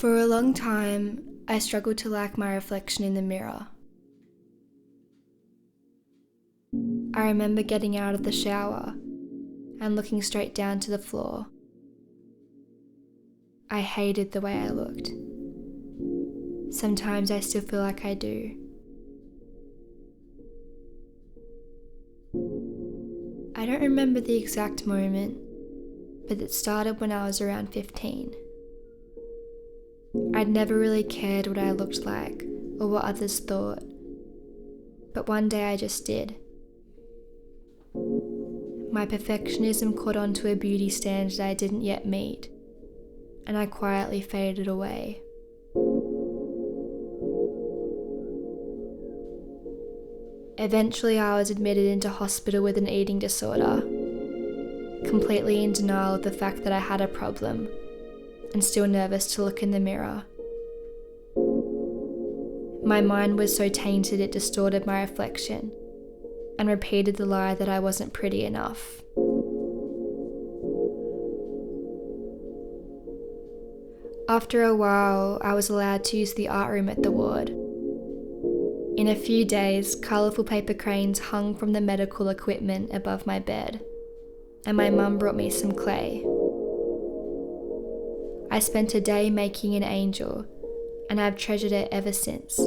For a long time, I struggled to like my reflection in the mirror. I remember getting out of the shower and looking straight down to the floor. I hated the way I looked. Sometimes I still feel like I do. I don't remember the exact moment, but it started when I was around 15. I'd never really cared what I looked like or what others thought, but one day I just did. My perfectionism caught on to a beauty standard I didn't yet meet, and I quietly faded away. Eventually I was admitted into hospital with an eating disorder, completely in denial of the fact that I had a problem, and still nervous to look in the mirror. My mind was so tainted it distorted my reflection, and repeated the lie that I wasn't pretty enough. After a while, I was allowed to use the art room at the ward. In a few days, colourful paper cranes hung from the medical equipment above my bed, and my mum brought me some clay. I spent a day making an angel, and I've treasured it ever since.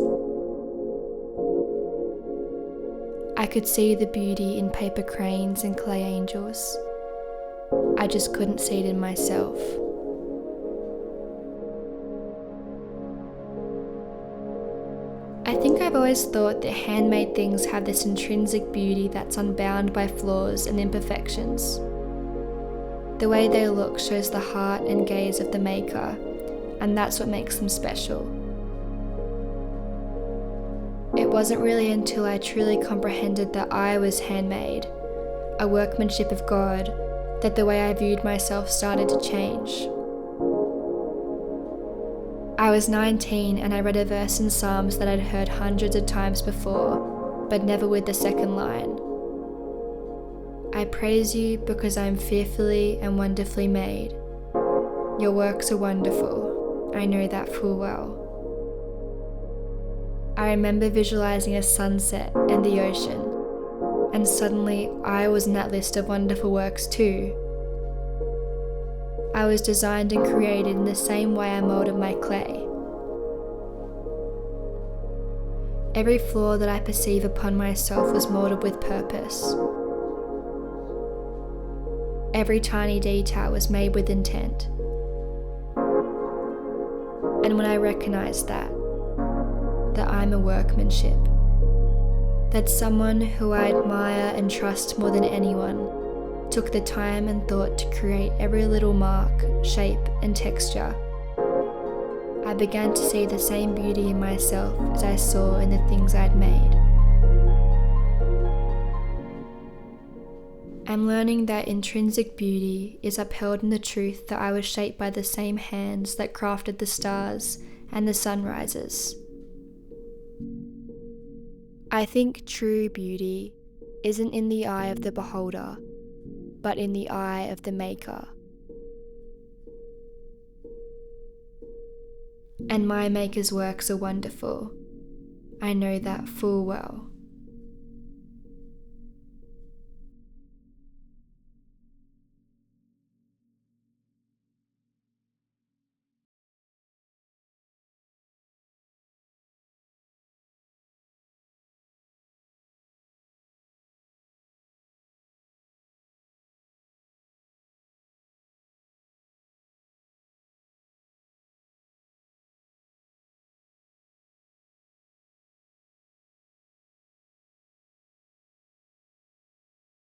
I could see the beauty in paper cranes and clay angels. I just couldn't see it in myself. I think I've always thought that handmade things have this intrinsic beauty that's unbound by flaws and imperfections. The way they look shows the heart and gaze of the maker, and that's what makes them special. It wasn't really until I truly comprehended that I was handmade, a workmanship of God, that the way I viewed myself started to change. I was 19 and I read a verse in Psalms that I'd heard hundreds of times before, but never with the second line. I praise you because I am fearfully and wonderfully made. Your works are wonderful, I know that full well. I remember visualizing a sunset and the ocean, and suddenly I was in that list of wonderful works too. I was designed and created in the same way I molded my clay. Every flaw that I perceive upon myself was molded with purpose. Every tiny detail was made with intent. And when I recognized that I'm a workmanship, that someone who I admire and trust more than anyone took the time and thought to create every little mark, shape, and texture, I began to see the same beauty in myself as I saw in the things I'd made. I'm learning that intrinsic beauty is upheld in the truth that I was shaped by the same hands that crafted the stars and the sunrises. I think true beauty isn't in the eye of the beholder, but in the eye of the maker. And my maker's works are wonderful. I know that full well.